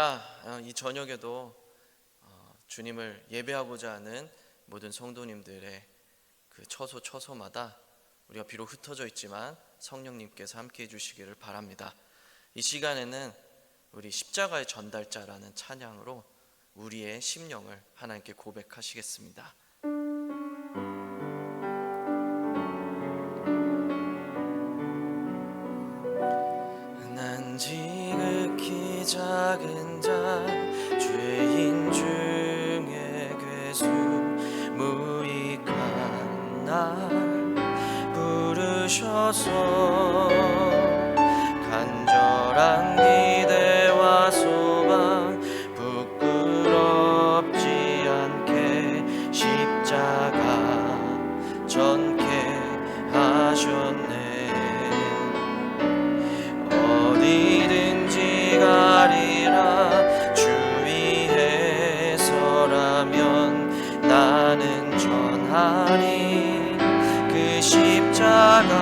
할렐루야. 이 저녁에도 주님을 예배하고자 하는 모든 성도님들의 그 처소마다 우리가 비록 흩어져 있지만 성령님께서 함께 해주시기를 바랍니다. 이 시간에는 우리 십자가의 전달자라는 찬양으로 우리의 심령을 하나님께 고백하시겠습니다. 난 지극히 작은 자 죄인 중에 괴수 무익한 날 부르셔서 간절한 기대와 소망 부끄럽지 않게 십자가 전케 하셨네. 어디든지 가리라 주 위에 서라면 나는 전하리 그 십자가.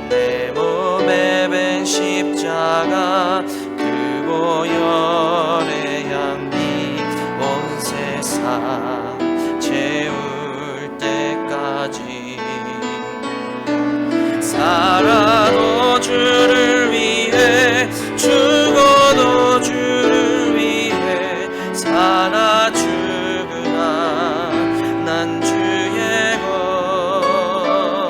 내 몸에 밴 십자가 그 보혈의 향기 온 세상 채울 때까지 살아도 주를 위해 죽어도 주를 위해 살아 죽으나 난 주의 것.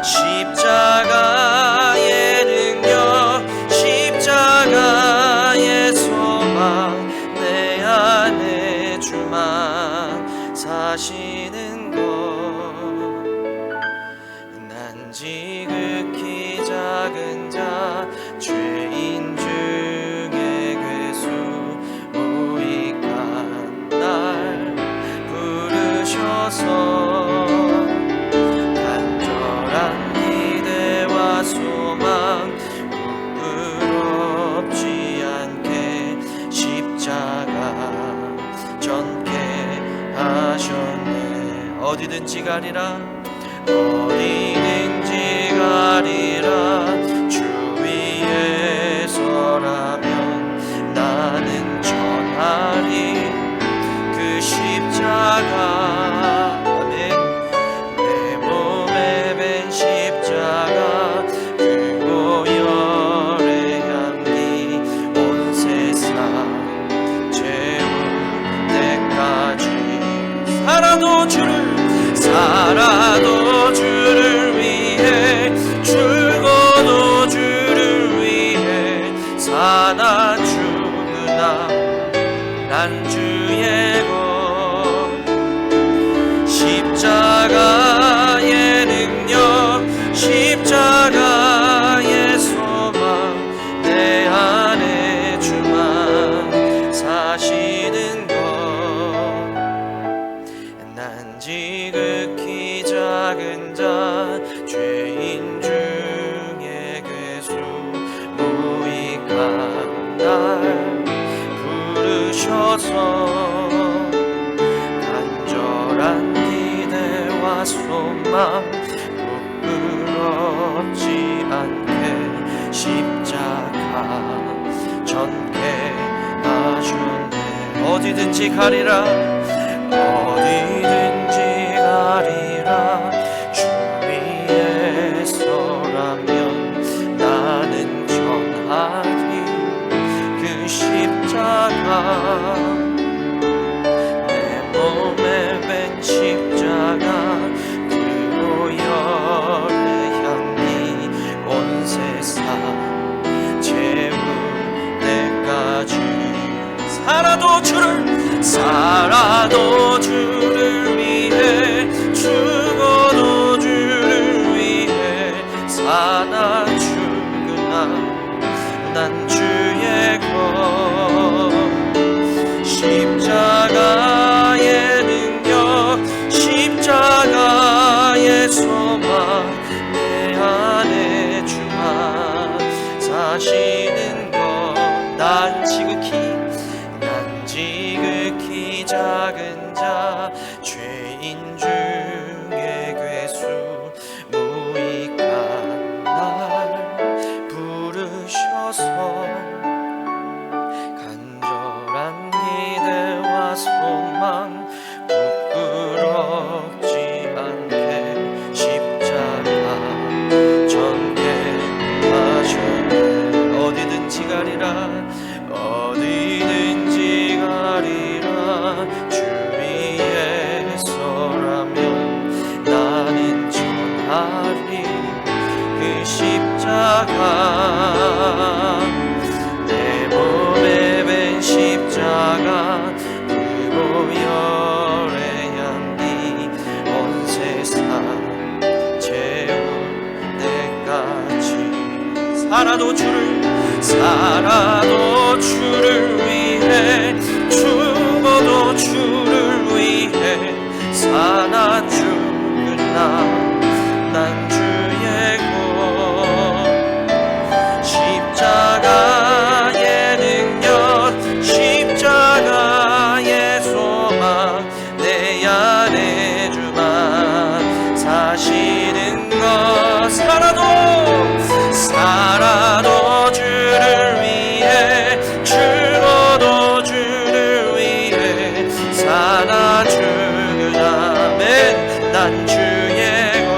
십자가의 능력 십자가의 소망 내 안에 주만 사시는 것. 난 지극히 작은 자 죄인 중에 괴수 무익한 날 부르셔서 간절한 기대와 소망 부끄럽지 않게 십자가 전케 하셨네. 어디든지 가리라 어디든지 가리라 주 위에 서라면 나는 전하리 그 십자가. 내 몸에 밴 십자가 그 보혈의 향기 온 세상 채울 때까지 살아도 주를 위해 죽어도 주를 위해 사나 죽으나 난 주의 것. 십자가의 능력 십자가의 소망 내 안에 주만 사시는 것. 난 지극히 작은 자 죄인 중에 괴수 무익한 날 부르셔서 간절한 기대와 소망 부끄럽지 않게 십자가 전케 하셨네. 어디든지 가리라 어디든지 가리라 주 위에 서라면 나는 전하리 그 십자가. 내 몸에 밴 십자가 그 보혈의 향기 온 세상 채울 때까지 살아도 주를 위해 죽어도 주를 위해 사나 죽으나 난 주의 것. 십자가의 능력 십자가의 소망 내 안에 주만 사시는 것. 난 지극히 작은 자 죄인 중에 괴수 무익한 날 부르셔서 십자가 내 몸에 벤 십자가 그고 열의 향기 온 세상 채울 때까지 살아도 주를 위해 죽어도 주를 위해 사나 죽은 난 주의 것 십자가의 능력 십자가의 소망 내 안에 주만 사시는 것 살아도 주를 위해 죽어도 주를 위해 사나 죽으라면 난 주의 것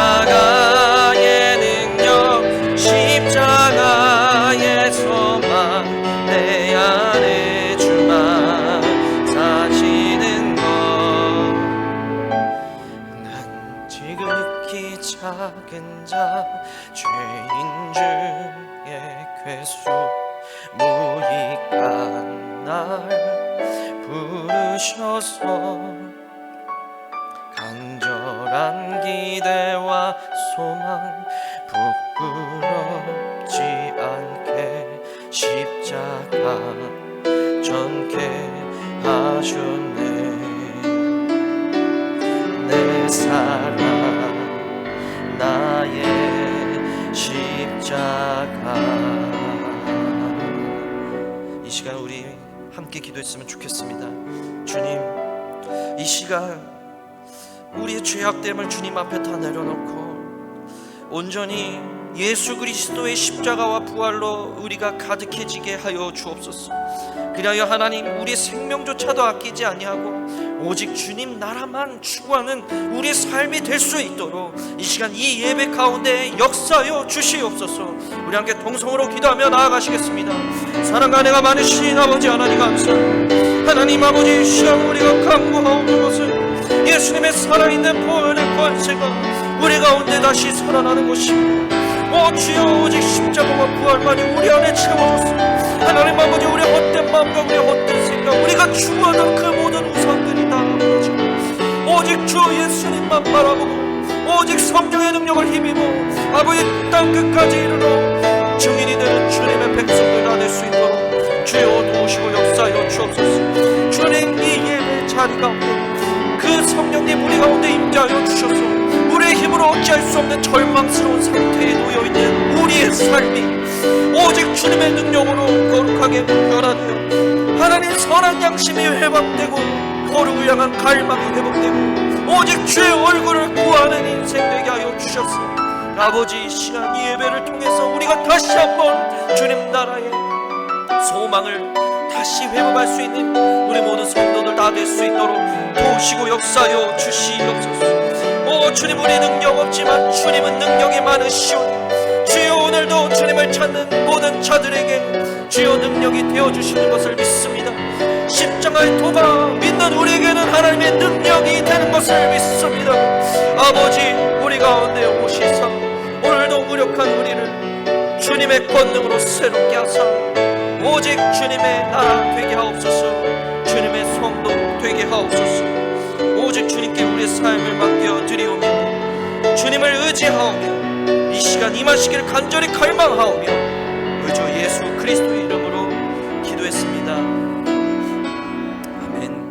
십자가의 능력 십자가의 소망 내 안에 주만 사시는 것 난 지극히 작은 자 죄인 중에 괴수 무익한 날 부르셔서 간절한 기대와 소망 부끄럽지 않게 십자가 전케 하셨네 내 사랑 나의 십자가 이 시간 우리 함께 기도했으면 좋겠습니다. 주님 이 시간 우리의 죄악됨을 주님 앞에 다 내려놓고 온전히 예수 그리스도의 십자가와 부활로 우리가 가득해지게 하여 주옵소서. 그리하여 하나님 우리의 생명조차도 아끼지 아니하고 오직 주님 나라만 추구하는 우리의 삶이 될 수 있도록 이 시간 이 예배 가운데 역사하여 주시옵소서. 우리 함께 동성으로 기도하며 나아가시겠습니다. 사랑과 은혜가 많으신 아버지 하나님 감사합니다. 하나님 아버지 이 시간 우리가 간구하옵는 것은 예수님의 살아있는 보혈의 권세가 우리 가운데 다시 살아나는 것입니다. 오 주여 오직 십자가와 부활만이 우리 안에 채워졌습니다. 하나님 아버지 우리의 헛된 마음과 우리의 헛된 생각 우리가 추구하던 그 모든 우상들이 다 무너지고 오직 주 예수님만 바라보고 오직 성령의 능력을 힘입어 아버지 땅 끝까지 이르러 증인이 되는 주님의 백성들 다 될 수 있도록 주여 도우시고 역사하여 주옵소서. 주님 이 예배 자리 가운데 그 성령님 우리 가운데 임재하여 주셔서 우리의 힘으로 어찌할 수 없는 절망스러운 상태에 놓여있는 우리의 삶이 오직 주님의 능력으로 거룩하게 변화되어 하나님 선한 양심이 회복되고 거룩을 향한 갈망이 회복되고 오직 주의 얼굴을 구하는 인생 되게 하여 주셨어. 아버지 이 시간 이 예배를 통해서 우리가 다시 한번 주님 나라의 소망을 다시 회복할 수 있는 우리 모든 성도들 다 될 수 있도록 도우시고 역사하여 주시옵소서. 오 주님 우리 능력 없지만 주님은 능력이 많으시오니 주여 오늘도 주님을 찾는 모든 자들에게 주여 능력이 되어주시는 것을 믿습니다. 십자가의 도가 믿는 우리에게는 하나님의 능력이 되는 것을 믿습니다. 아버지 우리 가운데 오시사 오늘도 무력한 우리를 주님의 권능으로 새롭게 하사 오직 주님의 나라 되게 하옵소서. 주님의 성도 되게 하옵소서. 오직 주님께 우리의 삶을 맡겨드리오며 주님을 의지하오며 이 시간 임하시기를 간절히 갈망하오며 주 예수 그리스도의 이름으로 기도했습니다. 아멘.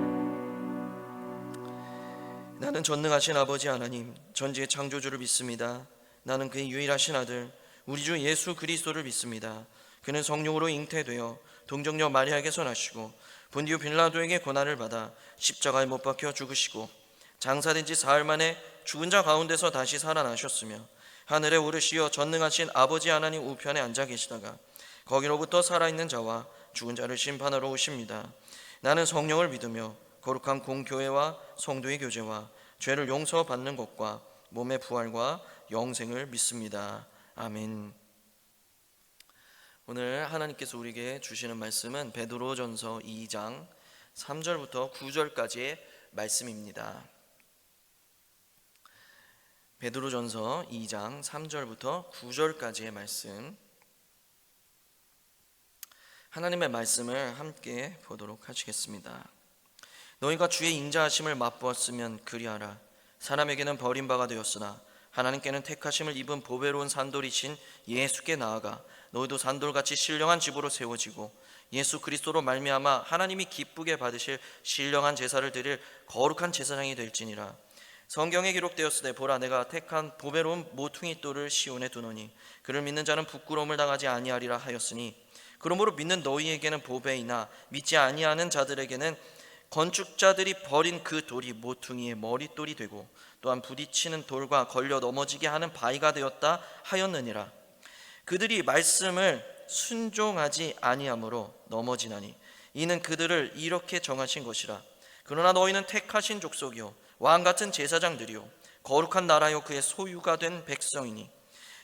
나는 전능하신 아버지 하나님 전지의 창조주를 믿습니다. 나는 그의 유일하신 아들 우리 주 예수 그리스도를 믿습니다. 그는 성령으로 잉태되어 동정녀 마리아에게서 나시고 본디오 빌라도에게 고난을 받아 십자가에 못 박혀 죽으시고 장사된 지 사흘 만에 죽은 자 가운데서 다시 살아나셨으며 하늘에 오르시어 전능하신 아버지 하나님 우편에 앉아 계시다가 거기로부터 살아있는 자와 죽은 자를 심판하러 오십니다. 나는 성령을 믿으며 거룩한 공교회와 성도의 교제와 죄를 용서받는 것과 몸의 부활과 영생을 믿습니다. 아멘. 오늘 하나님께서 우리에게 주시는 말씀은 베드로전서 2장 3절부터 9절까지의 말씀입니다. 베드로전서 2장 3절부터 9절까지의 말씀, 하나님의 말씀을 함께 보도록 하시겠습니다. 너희가 주의 인자하심을 맛보았으면 그리하라. 사람에게는 버림바가 되었으나 하나님께는 택하심을 입은 보배로운 산돌이신 예수께 나아가 너희도 산돌같이 신령한 집으로 세워지고 예수 그리스도로 말미암아 하나님이 기쁘게 받으실 신령한 제사를 드릴 거룩한 제사장이 될지니라. 성경에 기록되었으되 보라, 내가 택한 보배로운 모퉁이 돌을 시온에 두노니 그를 믿는 자는 부끄러움을 당하지 아니하리라 하였으니, 그러므로 믿는 너희에게는 보배이나 믿지 아니하는 자들에게는 건축자들이 버린 그 돌이 모퉁이의 머릿돌이 되고 또한 부딪히는 돌과 걸려 넘어지게 하는 바위가 되었다 하였느니라. 그들이 말씀을 순종하지 아니하므로 넘어지나니 이는 그들을 이렇게 정하신 것이라. 그러나 너희는 택하신 족속이요 왕같은 제사장들이요 거룩한 나라요 그의 소유가 된 백성이니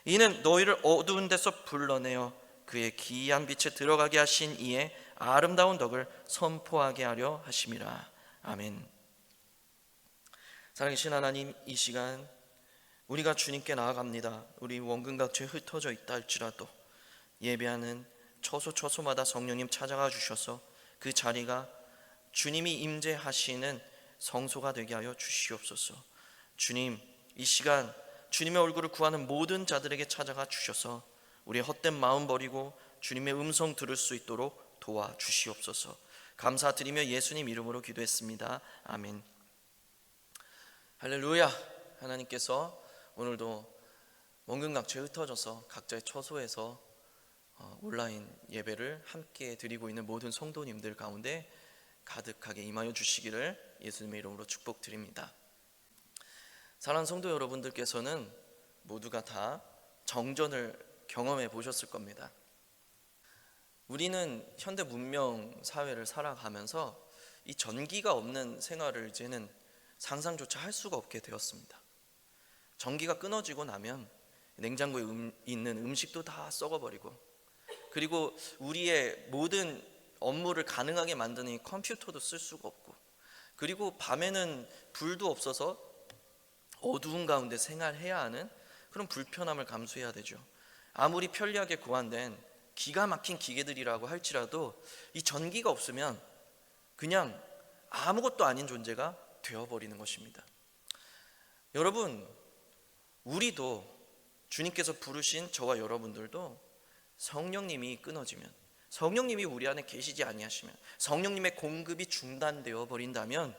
이는 너희를 어두운 데서 불러내어 그의 기이한 빛에 들어가게 하신 이의 아름다운 덕을 선포하게 하려 하심이라. 아멘. 사랑하신 하나님, 이 시간 우리가 주님께 나아갑니다. 우리 원근각처에 흩어져 있다 할지라도 예배하는 처소처소마다 성령님 찾아가 주셔서 그 자리가 주님이 임재하시는 성소가 되게 하여 주시옵소서. 주님, 이 시간 주님의 얼굴을 구하는 모든 자들에게 찾아가 주셔서 우리의 헛된 마음 버리고 주님의 음성 들을 수 있도록 도와주시옵소서. 감사드리며 예수님 이름으로 기도했습니다. 아멘. 할렐루야. 하나님께서 오늘도 원근각처에 흩어져서 각자의 처소에서 온라인 예배를 함께 드리고 있는 모든 성도님들 가운데 가득하게 임하여 주시기를 예수님의 이름으로 축복드립니다. 사랑하는 성도 여러분들께서는 모두가 다 정전을 경험해 보셨을 겁니다. 우리는 현대 문명 사회를 살아가면서 이 전기가 없는 생활을 이제는 상상조차 할 수가 없게 되었습니다. 전기가 끊어지고 나면 냉장고에 있는 음식도 다 썩어버리고, 그리고 우리의 모든 업무를 가능하게 만드는 이 컴퓨터도 쓸 수가 없고, 그리고 밤에는 불도 없어서 어두운 가운데 생활해야 하는 그런 불편함을 감수해야 되죠. 아무리 편리하게 고안된 기가 막힌 기계들이라고 할지라도 이 전기가 없으면 그냥 아무것도 아닌 존재가 되어버리는 것입니다. 여러분, 우리도 주님께서 부르신 저와 여러분들도 성령님이 끊어지면, 성령님이 우리 안에 계시지 아니하시면, 성령님의 공급이 중단되어 버린다면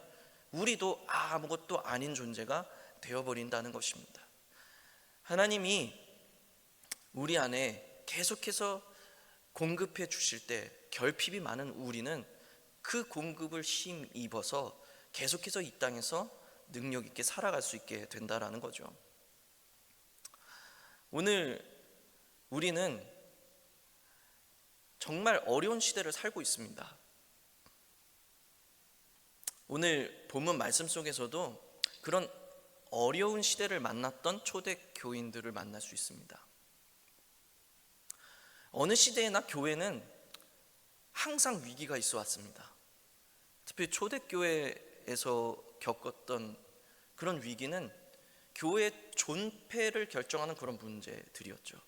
우리도 아무것도 아닌 존재가 되어버린다는 것입니다. 하나님이 우리 안에 계속해서 공급해 주실 때 결핍이 많은 우리는 그 공급을 힘입어서 계속해서 이 땅에서 능력 있게 살아갈 수 있게 된다라는 거죠. 오늘 우리는 정말 어려운 시대를 살고 있습니다. 오늘 본문 말씀 속에서도 그런 어려운 시대를 만났던 초대 교인들을 만날 수 있습니다. 어느 시대에나 교회는 항상 위기가 있어 왔습니다. 특히 초대교회에서 겪었던 그런 위기는 교회의 존폐를 결정하는 그런 문제들이었죠.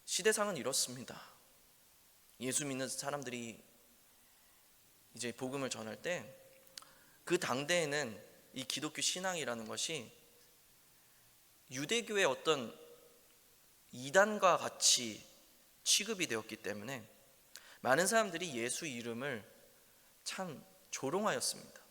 시대상은 이렇습니다. 예수 믿는 사람들이 이제 복음을 전할 때 그 당대에는 이 기독교 신앙이라는 것이 유대교의 어떤 이단과 같이 취급이 되었기 때문에 많은 사람들이 예수 이름을 참 조롱하였습니다.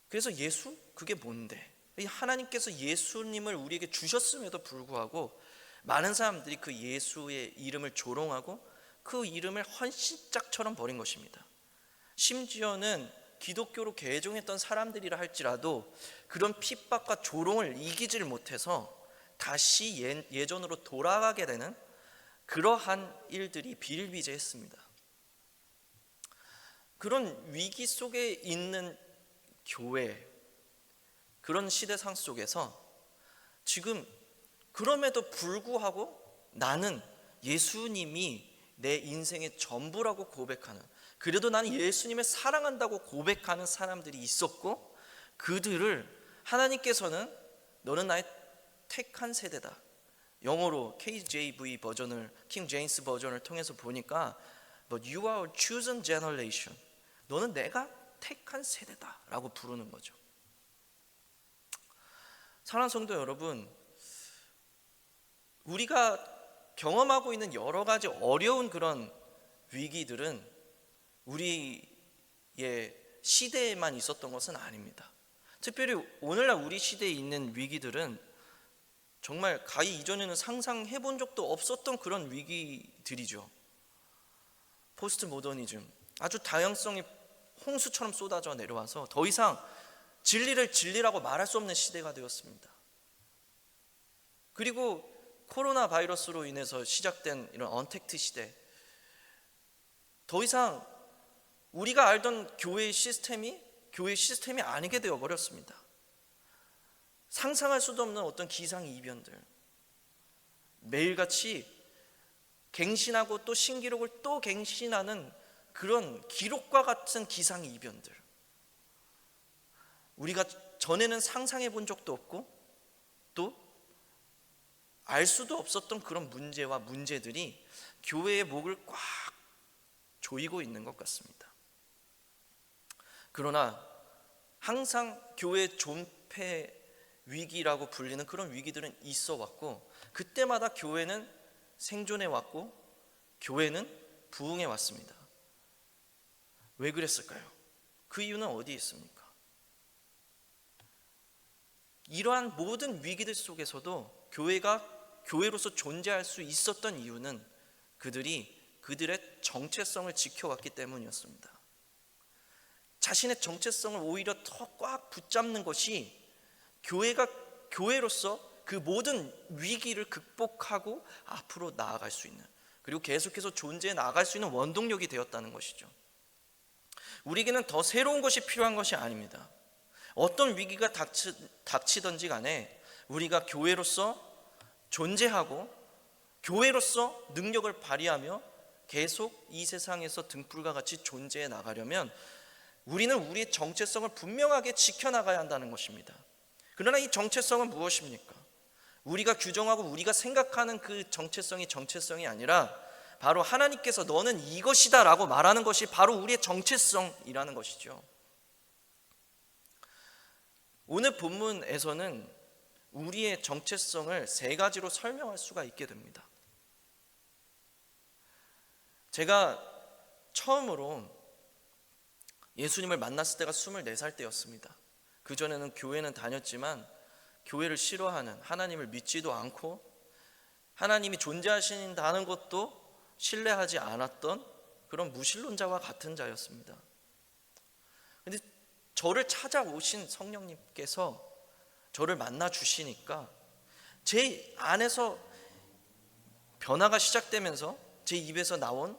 그래서 예수? 그게 뭔데? 하나님께서 예수님을 우리에게 주셨음에도 불구하고 많은 사람들이 그 예수의 이름을 조롱하고 그 이름을 헌신짝처럼 버린 것입니다. 심지어는 기독교로 개종했던 사람들이라 할지라도 그런 핍박과 조롱을 이기질 못해서 다시 예전으로 돌아가게 되는 그러한 일들이 비일비재했습니다. 그런 위기 속에 있는 교회, 그런 시대상 속에서 지금 그럼에도 불구하고 나는 예수님이 내 인생의 전부라고 고백하는, 그래도 나는 예수님을 사랑한다고 고백하는 사람들이 있었고, 그들을 하나님께서는 너는 나의 택한 세대다. 영어로 KJV 버전을, 킹 제임스 버전을 통해서 보니까 But you are a chosen generation. 너는 내가 택한 세대다 라고 부르는 거죠. 사랑하는 성도 여러분, 우리가 경험하고 있는 여러 가지 어려운 그런 위기들은 우리의 시대에만 있었던 것은 아닙니다. 특별히 오늘날 우리 시대에 있는 위기들은 정말 가히 이전에는 상상해 본 적도 없었던 그런 위기들이죠. 포스트 모더니즘, 아주 다양성이 홍수처럼 쏟아져 내려와서 더 이상 진리를 진리라고 말할 수 없는 시대가 되었습니다. 그리고 코로나 바이러스로 인해서 시작된 이런 언택트 시대, 더 이상 우리가 알던 교회의 시스템이 아니게 되어버렸습니다. 상상할 수도 없는 어떤 기상이변들, 매일같이 갱신하고 또 신기록을 또 갱신하는 그런 기록과 같은 기상이변들, 우리가 전에는 상상해 본 적도 없고 또 알 수도 없었던 그런 문제와 문제들이 교회의 목을 꽉 조이고 있는 것 같습니다. 그러나 항상 교회 존폐 위기라고 불리는 그런 위기들은 있어 왔고, 그때마다 교회는 생존해 왔고 교회는 부흥해 왔습니다. 왜 그랬을까요? 그 이유는 어디에 있습니까? 이러한 모든 위기들 속에서도 교회가 교회로서 존재할 수 있었던 이유는 그들이 그들의 정체성을 지켜왔기 때문이었습니다. 자신의 정체성을 오히려 더 꽉 붙잡는 것이 교회가 교회로서 그 모든 위기를 극복하고 앞으로 나아갈 수 있는, 그리고 계속해서 존재해 나아갈 수 있는 원동력이 되었다는 것이죠. 우리에게는 더 새로운 것이 필요한 것이 아닙니다. 어떤 위기가 닥치든지 간에 우리가 교회로서 존재하고 교회로서 능력을 발휘하며 계속 이 세상에서 등불과 같이 존재해 나가려면 우리는 우리의 정체성을 분명하게 지켜나가야 한다는 것입니다. 그러나 이 정체성은 무엇입니까? 우리가 규정하고 우리가 생각하는 그 정체성이 아니라 바로 하나님께서 너는 이것이다 라고 말하는 것이 바로 우리의 정체성이라는 것이죠. 오늘 본문에서는 우리의 정체성을 세 가지로 설명할 수가 있게 됩니다. 제가 처음으로 예수님을 만났을 때가 24살 때였습니다. 그전에는 교회는 다녔지만 교회를 싫어하는, 하나님을 믿지도 않고 하나님이 존재하신다는 것도 신뢰하지 않았던 그런 무신론자와 같은 자였습니다. 그런데 저를 찾아오신 성령님께서 저를 만나 주시니까 제 안에서 변화가 시작되면서 제 입에서 나온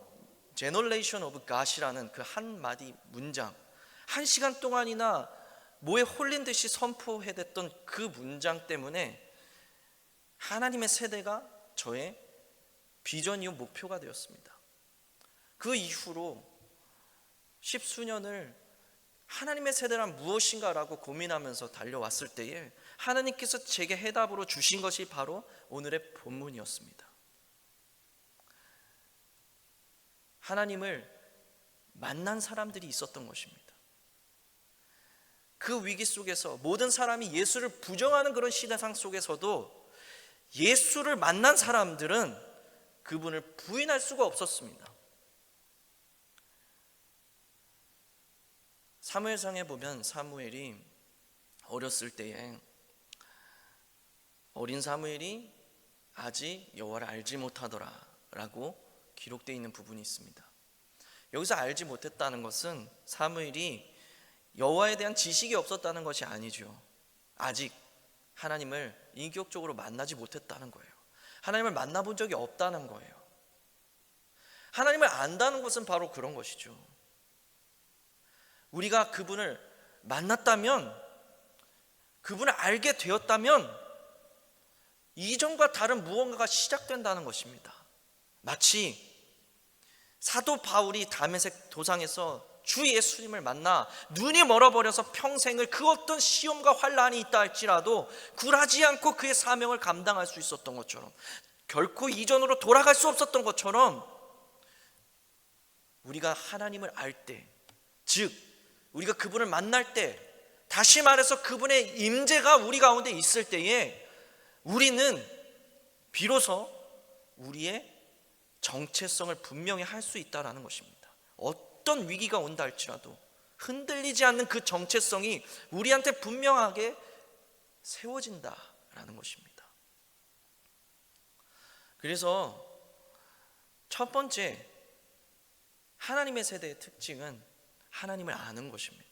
Generation of God이라는 그 한마디 문장, 1시간 동안이나 뭐에 홀린 듯이 선포해댔던 그 문장 때문에 하나님의 세대가 저의 비전이요 목표가 되었습니다. 그 이후로 10수년을 하나님의 세대란 무엇인가라고 고민하면서 달려왔을 때에 하나님께서 제게 해답으로 주신 것이 바로 오늘의 본문이었습니다. 하나님을 만난 사람들이 있었던 것입니다. 그 위기 속에서 모든 사람이 예수를 부정하는 그런 시대상 속에서도 예수를 만난 사람들은 그분을 부인할 수가 없었습니다. 사무엘상에 보면 사무엘이 어렸을 때에 어린 사무엘이 아직 여호와를 알지 못하더라 라고 기록되어 있는 부분이 있습니다. 여기서 알지 못했다는 것은 사무엘이 여호와에 대한 지식이 없었다는 것이 아니죠. 아직 하나님을 인격적으로 만나지 못했다는 거예요. 하나님을 만나본 적이 없다는 거예요. 하나님을 안다는 것은 바로 그런 것이죠. 우리가 그분을 만났다면, 그분을 알게 되었다면 이전과 다른 무언가가 시작된다는 것입니다. 마치 사도 바울이 다메섹 도상에서 주 예수님을 만나 눈이 멀어버려서 평생을 그 어떤 시험과 환난이 있다 할지라도 굴하지 않고 그의 사명을 감당할 수 있었던 것처럼, 결코 이전으로 돌아갈 수 없었던 것처럼, 우리가 하나님을 알 때, 즉 우리가 그분을 만날 때, 다시 말해서 그분의 임재가 우리 가운데 있을 때에 우리는 비로소 우리의 정체성을 분명히 할 수 있다는 것입니다. 어떤 위기가 온다 할지라도 흔들리지 않는 그 정체성이 우리한테 분명하게 세워진다라는 것입니다. 그래서 첫 번째, 하나님의 세대의 특징은 하나님을 아는 것입니다.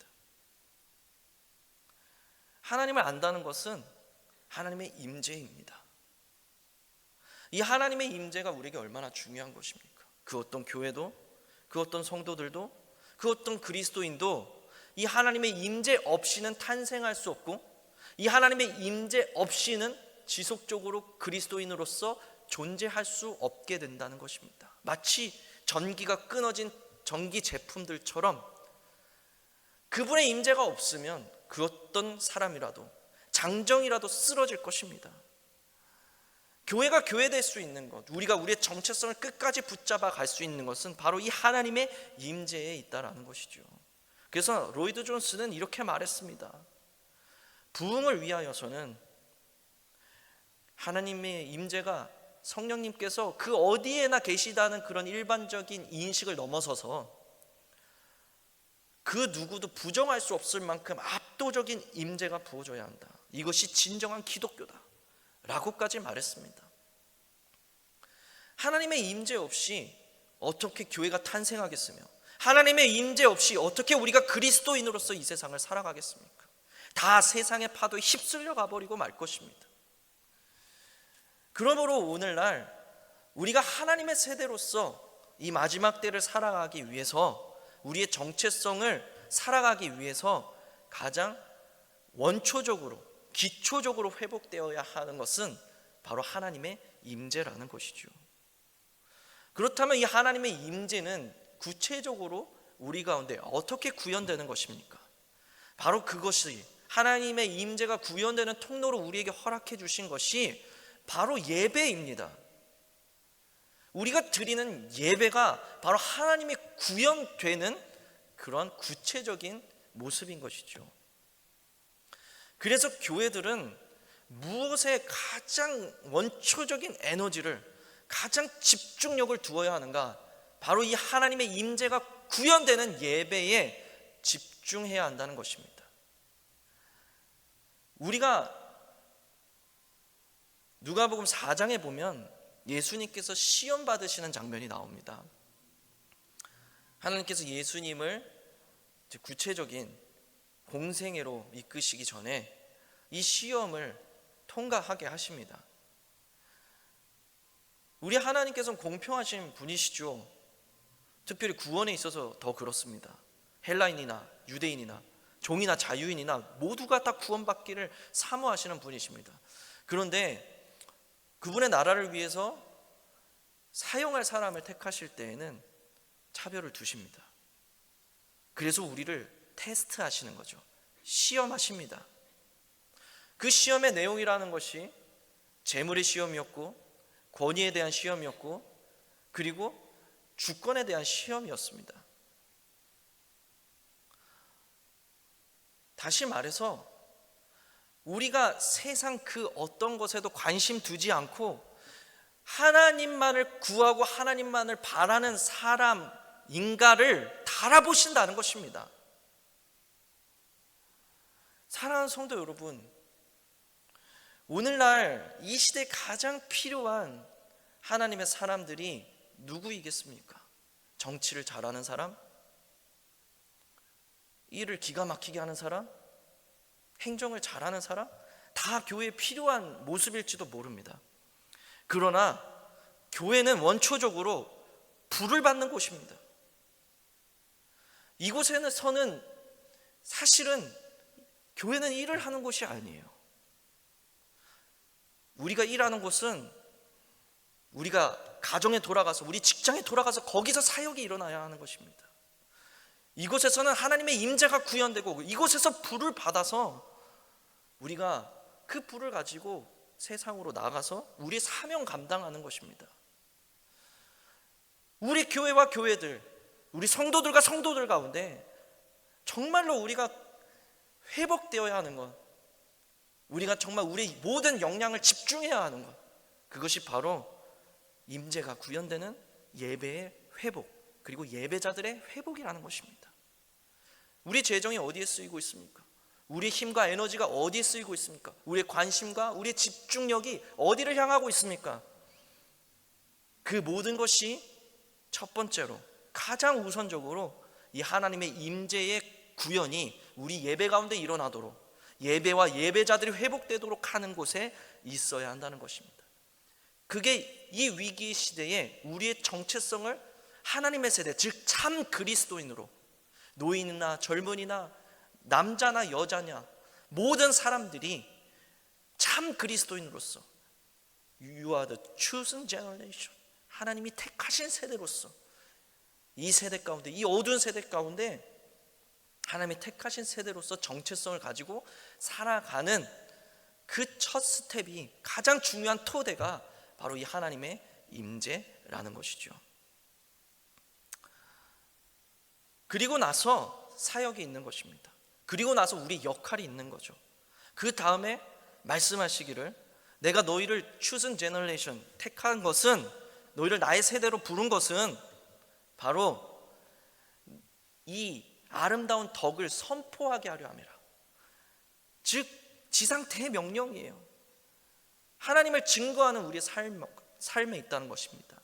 하나님을 안다는 것은 하나님의 임재입니다. 이 하나님의 임재가 우리에게 얼마나 중요한 것입니까? 그 어떤 교회도, 그 어떤 성도들도, 그 어떤 그리스도인도 이 하나님의 임재 없이는 탄생할 수 없고, 이 하나님의 임재 없이는 지속적으로 그리스도인으로서 존재할 수 없게 된다는 것입니다. 마치 전기가 끊어진 전기 제품들처럼 그분의 임재가 없으면 그 어떤 사람이라도, 장정이라도 쓰러질 것입니다. 교회가 교회될 수 있는 것, 우리가 우리의 정체성을 끝까지 붙잡아 갈 수 있는 것은 바로 이 하나님의 임재에 있다라는 것이죠. 그래서 로이드 존스는 이렇게 말했습니다. 부흥을 위하여서는 하나님의 임재가, 성령님께서 그 어디에나 계시다는 그런 일반적인 인식을 넘어서서 그 누구도 부정할 수 없을 만큼 압도적인 임재가 부어져야 한다. 이것이 진정한 기독교다 라고까지 말했습니다. 하나님의 임재 없이 어떻게 교회가 탄생하겠으며, 하나님의 임재 없이 어떻게 우리가 그리스도인으로서 이 세상을 살아가겠습니까? 다 세상의 파도에 휩쓸려 가버리고 말 것입니다. 그러므로 오늘날 우리가 하나님의 세대로서 이 마지막 때를 살아가기 위해서, 우리의 정체성을 살아가기 위해서 가장 원초적으로, 기초적으로 회복되어야 하는 것은 바로 하나님의 임재라는 것이죠. 그렇다면 이 하나님의 임재는 구체적으로 우리 가운데 어떻게 구현되는 것입니까? 바로 그것이, 하나님의 임재가 구현되는 통로로 우리에게 허락해 주신 것이 바로 예배입니다. 우리가 드리는 예배가 바로 하나님의 구현되는 그런 구체적인 모습인 것이죠. 그래서 교회들은 무엇에 가장 원초적인 에너지를, 가장 집중력을 두어야 하는가? 바로 이 하나님의 임재가 구현되는 예배에 집중해야 한다는 것입니다. 우리가 누가복음 4장에 보면 예수님께서 시험 받으시는 장면이 나옵니다. 하나님께서 예수님을 구체적인 공생애로 이끄시기 전에 이 시험을 통과하게 하십니다. 우리 하나님께서는 공평하신 분이시죠. 특별히 구원에 있어서 더 그렇습니다. 헬라인이나 유대인이나 종이나 자유인이나 모두가 다 구원받기를 사모하시는 분이십니다. 그런데 그분의 나라를 위해서 사용할 사람을 택하실 때에는 차별을 두십니다. 그래서 우리를 테스트하시는 거죠. 시험하십니다. 그 시험의 내용이라는 것이 재물의 시험이었고, 권위에 대한 시험이었고, 그리고 주권에 대한 시험이었습니다. 다시 말해서 우리가 세상 그 어떤 것에도 관심 두지 않고 하나님만을 구하고 하나님만을 바라는 사람인가를 달아보신다는 것입니다. 사랑하는 성도 여러분, 오늘날 이 시대에 가장 필요한 하나님의 사람들이 누구이겠습니까? 정치를 잘하는 사람? 일을 기가 막히게 하는 사람? 행정을 잘하는 사람? 다 교회에 필요한 모습일지도 모릅니다. 그러나 교회는 원초적으로 부를 받는 곳입니다. 이곳에서는 사실은 교회는 일을 하는 곳이 아니에요. 우리가 일하는 곳은 우리가 가정에 돌아가서, 우리 직장에 돌아가서 거기서 사역이 일어나야 하는 것입니다. 이곳에서는 하나님의 임재가 구현되고 이곳에서 불을 받아서 우리가 그 불을 가지고 세상으로 나가서 우리의 사명 감당하는 것입니다. 우리 교회와 교회들, 우리 성도들과 성도들 가운데 정말로 우리가 회복되어야 하는 것, 우리가 정말 우리 모든 역량을 집중해야 하는 것, 그것이 바로 임재가 구현되는 예배의 회복, 그리고 예배자들의 회복이라는 것입니다. 우리 재정이 어디에 쓰이고 있습니까? 우리의 힘과 에너지가 어디에 쓰이고 있습니까? 우리의 관심과 우리의 집중력이 어디를 향하고 있습니까? 그 모든 것이 첫 번째로, 가장 우선적으로 이 하나님의 임재의 구현이 우리 예배 가운데 일어나도록, 예배와 예배자들이 회복되도록 하는 곳에 있어야 한다는 것입니다. 그게 이 위기 시대에 우리의 정체성을 하나님의 세대, 즉 참 그리스도인으로, 노인이나 젊은이나 남자나 여자냐 모든 사람들이 참 그리스도인으로서 You are the chosen generation, 하나님이 택하신 세대로서 이 세대 가운데, 이 어두운 세대 가운데 하나님이 택하신 세대로서 정체성을 가지고 살아가는 그 첫 스텝이, 가장 중요한 토대가 바로 이 하나님의 임재라는 것이죠. 그리고 나서 사역이 있는 것입니다. 그리고 나서 우리 역할이 있는 거죠. 그 다음에 말씀하시기를, 내가 너희를 chosen generation, 택한 것은, 너희를 나의 세대로 부른 것은 바로 이 아름다운 덕을 선포하게 하려 함이라. 즉 지상 대명령이에요. 하나님을 증거하는 우리의 삶에 있다는 것입니다.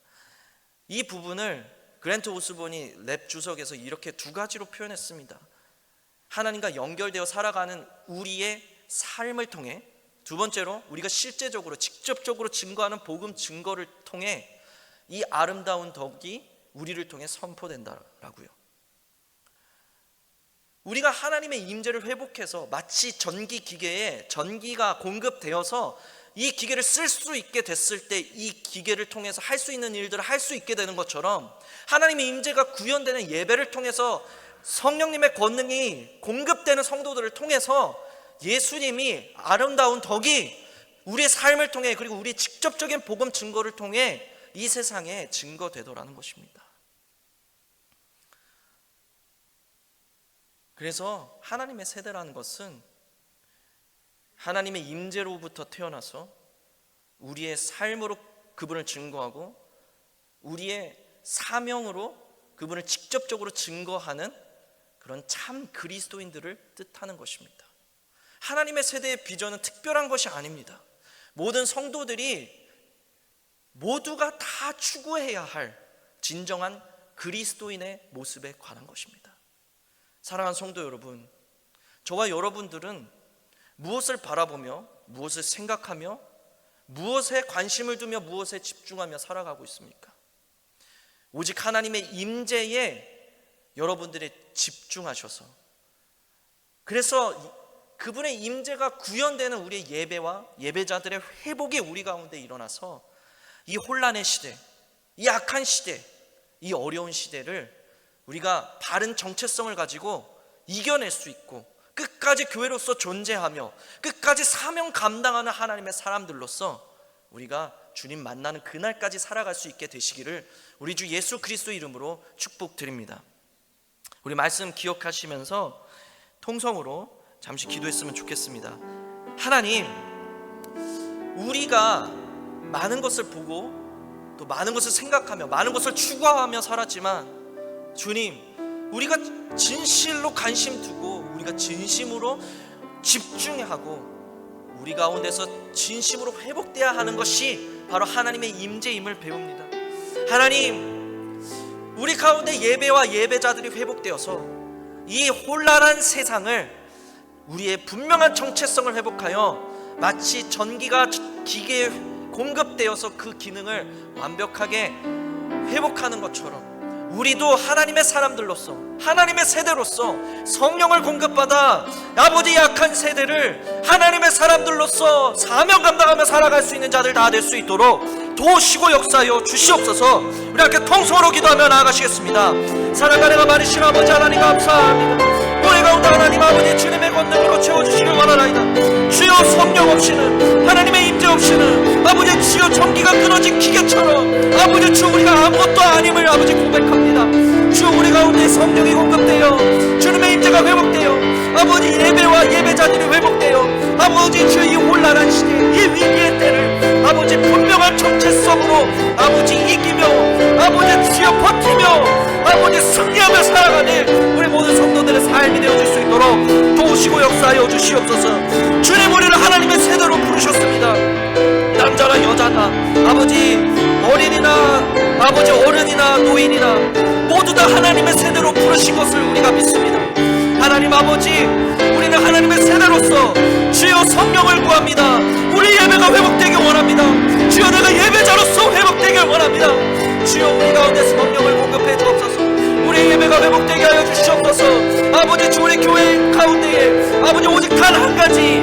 이 부분을 그랜트 오스본이 랩 주석에서 이렇게 두 가지로 표현했습니다. 하나님과 연결되어 살아가는 우리의 삶을 통해, 두 번째로 우리가 실제적으로 직접적으로 증거하는 복음 증거를 통해 이 아름다운 덕이 우리를 통해 선포된다라고요. 우리가 하나님의 임재를 회복해서 마치 전기 기계에 전기가 공급되어서 이 기계를 쓸 수 있게 됐을 때 이 기계를 통해서 할 수 있는 일들을 할 수 있게 되는 것처럼, 하나님의 임재가 구현되는 예배를 통해서 성령님의 권능이 공급되는 성도들을 통해서 예수님이 아름다운 덕이 우리의 삶을 통해, 그리고 우리의 직접적인 복음 증거를 통해 이 세상에 증거되더라는 것입니다. 그래서 하나님의 세대라는 것은 하나님의 임재로부터 태어나서 우리의 삶으로 그분을 증거하고 우리의 사명으로 그분을 직접적으로 증거하는 그런 참 그리스도인들을 뜻하는 것입니다. 하나님의 세대의 비전은 특별한 것이 아닙니다. 모든 성도들이 모두가 다 추구해야 할 진정한 그리스도인의 모습에 관한 것입니다. 사랑하는 성도 여러분, 저와 여러분들은 무엇을 바라보며, 무엇을 생각하며, 무엇에 관심을 두며, 무엇에 집중하며 살아가고 있습니까? 오직 하나님의 임재에 여러분들이 집중하셔서, 그래서 그분의 임재가 구현되는 우리의 예배와 예배자들의 회복이 우리 가운데 일어나서 이 혼란의 시대, 이 악한 시대, 이 어려운 시대를 우리가 바른 정체성을 가지고 이겨낼 수 있고, 끝까지 교회로서 존재하며 끝까지 사명 감당하는 하나님의 사람들로서 우리가 주님 만나는 그날까지 살아갈 수 있게 되시기를 우리 주 예수 그리스도 이름으로 축복드립니다. 우리 말씀 기억하시면서 통성으로 잠시 기도했으면 좋겠습니다. 하나님, 우리가 많은 것을 보고 또 많은 것을 생각하며 많은 것을 추구하며 살았지만, 주님, 우리가 진실로 관심 두고 우리가 진심으로 집중하고 우리 가운데서 진심으로 회복되어야 하는 것이 바로 하나님의 임재임을 배웁니다. 하나님, 우리 가운데 예배와 예배자들이 회복되어서 이 혼란한 세상을, 우리의 분명한 정체성을 회복하여 마치 전기가 기계에 공급되어서 그 기능을 완벽하게 회복하는 것처럼 우리도 하나님의 사람들로서, 하나님의 세대로서 성령을 공급받아 아버지의 약한 세대를 하나님의 사람들로서 사명 감당하며 살아갈 수 있는 자들 다 될 수 있도록 도우시고 역사하여 주시옵소서. 우리 함께 통성으로 기도하며 나아가시겠습니다. 사랑과 내가 많으신 아버지 하나님 감사합니다. 우리 가운데 하나님 아버지 주님의 권능으로 채워주시길 원하나이다. 주여 성령 없이는, 하나님의 임재 없이는 아버지 주여 전기가 끊어진 기계처럼 아버지 주 우리가 아무것도 아님을 아버지 고백합니다. 주 우리 가운데 성령이 공급되어 주님의 임재가 회복되어 아버지 예배와 예배자들이 회복되어 아버지 주의 이 혼란한 시대, 이 위기의 때를 아버지 분명한 정체성으로 아버지 이기며 아버지 주여 버티며 아버지 승리하며 살아가는 우리 모든 성도들의 삶이 되어질 수 있도록 도우시고 역사하여 주시옵소서. 주님 우리를 하나님의 세대로 부르셨습니다. 남자나 여자나 아버지 어린이나 아버지 어른이나 노인이나 모두 다 하나님의 세대로 부르신 것을 우리가 믿습니다. 하나님 아버지 우리는 하나님의 세대로서 주여 성령을 구합니다. 우리 예배가 회복되길 원합니다. 주여 내가 예배자로서 회복되길 원합니다. 주여 우리 가운데 성령을 공급해 주옵소서. 우리 예배가 회복되게 하여 주시옵소서. 아버지 주 우리 교회 가운데에 아버지 오직 단 한 가지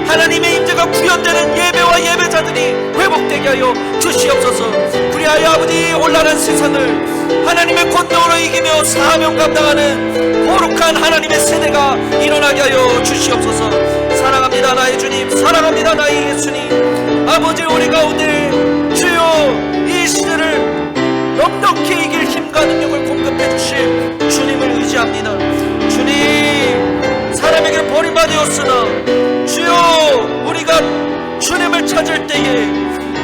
하나님의 임재가 구현되는 예배와 예배자들이 회복되게 하여 주시옵소서. 그리하여 아버지 혼란한 세상을 하나님의 권능으로 이기며 사명 감당하는 거룩한 하나님의 세대가 일어나게 하여 주시옵소서. 사랑합니다 나의 주님, 사랑합니다 나의 예수님. 아버지 우리 가운데 주여 이 시대를 넉넉히 이길 힘과 능력을 공급해 주실 주님을 의지합니다. 주님 사람에게 버림받았으나 주여 우리가 주님을 찾을 때에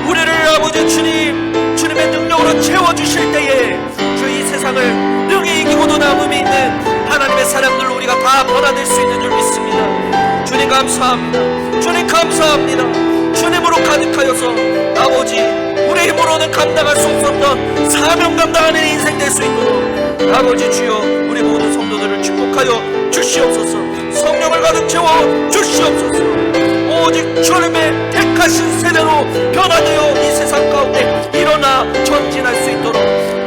우리를 아버지 주님의 능력으로 채워주실 때에 주 이 세상을 능히 이기고도 남음이 있는 하나님의 사람들로 우리가 다 변화될 수 있는 줄 믿습니다. 주님 감사합니다. 주님 감사합니다. 주님으로 가득하여서 아버지 우리 힘으로는 감당할 수 없었던 사명 감당하는 인생 될 수 있도록 아버지 주여 우리 모든 성도들을 축복하여 주시옵소서. 성령을 가득 채워 주시옵소서. 오직 주님의 택하신 세대로 변화되어 이 세상 가운데 일어나 전진할 수 있도록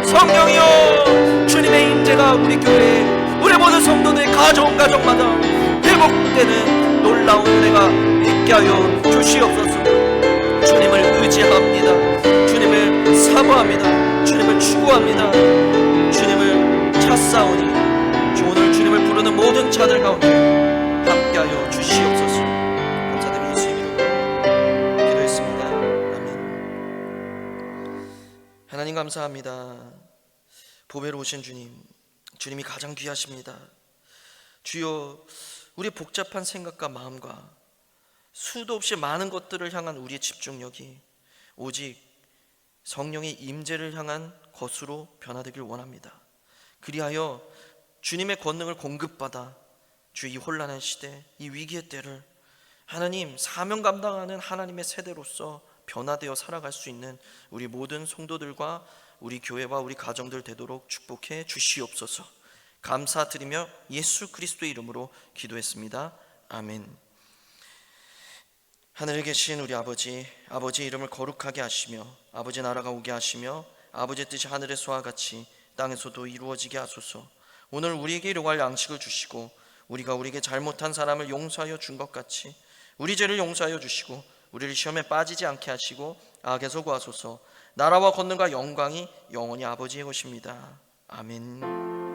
성령이여 주님의 임재가 우리 교회 우리 모든 성도들의 가정마다 회복되는 놀라운 은혜가 있게 하여 주시옵소서. 주님을 의지합니다. 주님을 사모합니다. 주님을 추구합니다. 주님을 찾사오니 오늘 주님을 부르는 모든 자들 가운데 함께하여 주시옵소서. 감사드리며 예수 이름으로 기도했습니다. 아멘. 하나님 감사합니다. 보배로 오신 주님, 주님이 가장 귀하십니다. 주여 우리 복잡한 생각과 마음과 수도 없이 많은 것들을 향한 우리의 집중력이 오직 성령의 임재를 향한 것으로 변화되길 원합니다. 그리하여 주님의 권능을 공급받아 주 이 혼란한 시대, 이 위기의 때를 하나님 사명 감당하는 하나님의 세대로서 변화되어 살아갈 수 있는 우리 모든 성도들과 우리 교회와 우리 가정들 되도록 축복해 주시옵소서. 감사드리며 예수 그리스도의 이름으로 기도했습니다. 아멘. 하늘에 계신 우리 아버지, 아버지의 이름을 거룩하게 하시며 아버지 나라가 오게 하시며 아버지의 뜻이 하늘에서와 같이 땅에서도 이루어지게 하소서. 오늘 우리에게 일용할 양식을 주시고 우리가 우리에게 잘못한 사람을 용서하여 준 것 같이 우리 죄를 용서하여 주시고 우리를 시험에 빠지지 않게 하시고 악에서 구하소서. 나라와 권능과 영광이 영원히 아버지의 것입니다. 아멘.